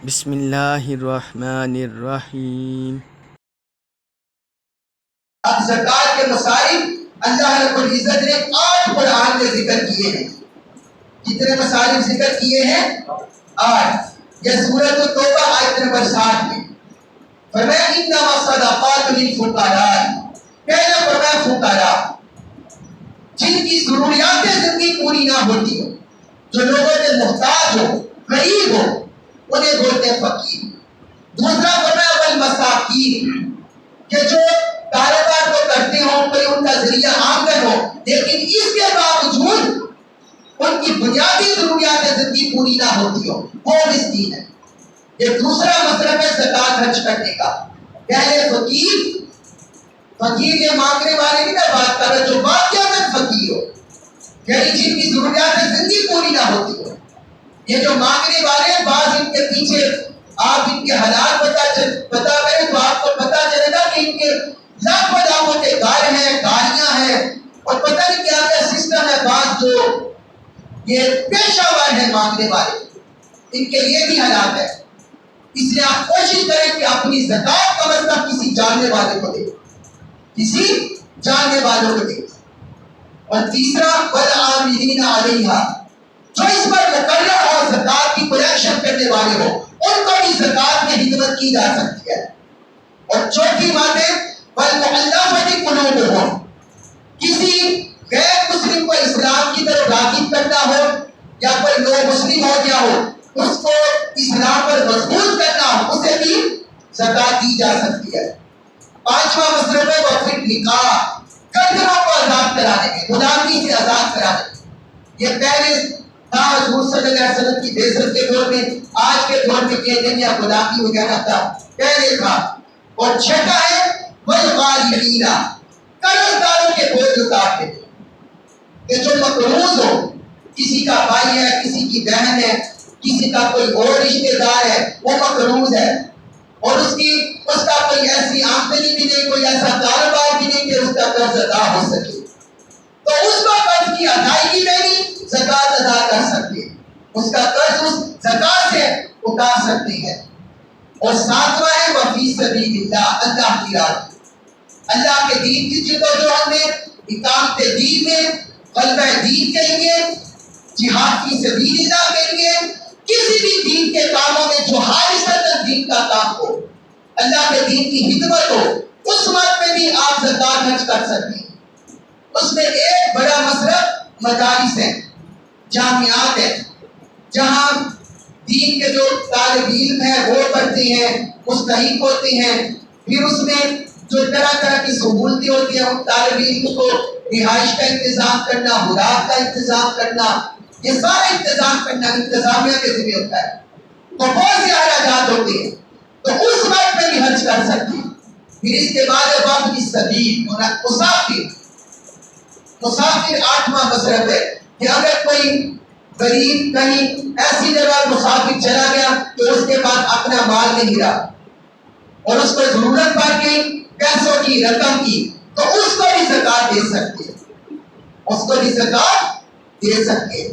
بسم اللہ الرحمن الرحیم۔ اب زکوٰۃ کے مسائل اللہ رب العزت نے 8 قرآن میں ذکر کیے ہیں۔ کتنے مسائل ذکر کیے ہیں؟ 8۔ یہ سورۃ التوبہ آیت نمبر 60 میں فرمایا انما الصدقات للفقراء، پہلا فرمایا فقراء، جن کی ضروریات زندگی پوری نہ ہوتی ہو، جو لوگوں کے محتاج ہو، غریب ہو، انہیں بولتے ہیں فقیر۔ دوسرا فرمایا والمساکین، کہ جو کاروبار کو کرتے ہوں، کوئی ان کا ذریعہ آمدن ہو لیکن اس کے باوجود ان کی بنیادی ضروریات زندگی پوری نہ ہوتی ہو، وہ مسکین ہے۔ یہ دوسرا مطلب ہے زکوٰۃ خرچ کرنے کا۔ پہلے فقیر یہ مانگنے والے نہیں نا بات کر رہے، جو واقعہ فقیر ہو، یعنی جن کی ضروریات زندگی پوری نہ ہوتی ہو۔ یہ جو مانگنے والے ہیں، بعض ان کے پیچھے آپ ان کے حالات پتا کریں تو آپ کو پتا چلے گا کہ ان کے لاکھوں لاکھوں کے گھر ہیں، گاڑیاں ہیں، اور پتہ نہیں کیا کیا سسٹم ہے۔ بعض جو یہ پیشہ ور ہیں مانگنے والے، ان کے یہ بھی حالات ہے۔ اس لیے آپ کوشش کریں کہ اپنی زکوٰۃ کا مطلب کسی جاننے والے کو دیں، کسی جاننے والوں کو دیں۔ اور تیسرا والعاملین علیہا، جو اس پر مقرر ہو زکوٰۃ کی کلیکشن کرنے والے ہو، ان کو بھی زکوٰۃ میں خدمت کی جا سکتی ہے۔ اور چوتھی بات ہے والمؤلفۃ قلوبہم، کسی غیر مسلم کو اسلام کی طرف راغب کرنا ہو، یا کوئی نو مسلم ہو گیا ہو اس کو اسلام پر مجبور کرنا ہو، اسے بھی زکوٰۃ دی جا سکتی ہے۔ پانچواں مسئلہ ہے وفی نکاح، قیدیوں کو آزاد کرانے میں، غلامی سے آزاد کرانے میں۔ یہ پہلے تھا حضور صلی اللہ علیہ وسلم کی بعثت کے دور میں، آج کے دور میں یہ نہیں ہے غلامی وغیرہ تھا، پہلے تھا۔ اور چھٹا ہے والغارمین، قرض داروں کے بوجھ اتارنے میں، کہ جو مقروض ہو، کسی کا بھائی ہے، کسی کی بہن ہے، کسی کا کوئی اور رشتہ دار ہے، وہ مقروض ہے اور اس کا کوئی ایسی آمدنی بھی نہیں، کوئی ایسا کاروبار بھی نہیں کہ اس کا قرض ادا ہو سکے، تو اس کو قرض کی ادائیگی میں بھی زکوٰۃ ادا کر سکتے ہیں، اس کا قرض اس زکوٰۃ سے اتار سکتے ہیں۔ اور ساتواں ہے وفی سبیل اللہ، اللہ کی راہ، اللہ کے دین کی جدوجہد میں، اقامت دین میں، غلبہ دین کے لیے، جہاد فی سبیل اللہ کے لیے، کسی بھی دین کے کاموں میں جو خالصتاً دین کا کام ہو، اللہ کے دین کی خدمت ہو، اس وقت میں بھی آپ زکوٰۃ خرچ کر سکتے ہیں۔ اس میں ایک بڑا مسئلہ مدارس ہے، جامعات ہیں، جہاں دین کے جو طالب علم ہیں وہ پڑھتے ہیں، مستحق ہوتے ہیں، پھر اس میں جو طرح طرح کی سہولتیں ہوتی ہیں، ان طالب علم کو رہائش کا انتظام کرنا، خوراک کا انتظام کرنا، یہ سارا انتظام کرنا انتظامیہ کے ذمہ ہوتا ہے۔ تو بہت سے اخراجات ہوتے ہیں، تو اس وقت میں بھی خرچ کر سکتے ہیں۔ پھر اس کے بعد وقت کی سبیل، مسافر 8واں مصرف ہے کہ اگر کوئی غریب کہیں ایسی جگہ مسافر چلا گیا تو اس کے پاس اپنا مال نہیں رہا اور اس کو ضرورت پڑ گئی پیسوں کی، رقم کی، تو اس کو بھی زکوٰۃ دے سکتے ہیں، اس کو بھی زکوٰۃ دے سکتے ہیں۔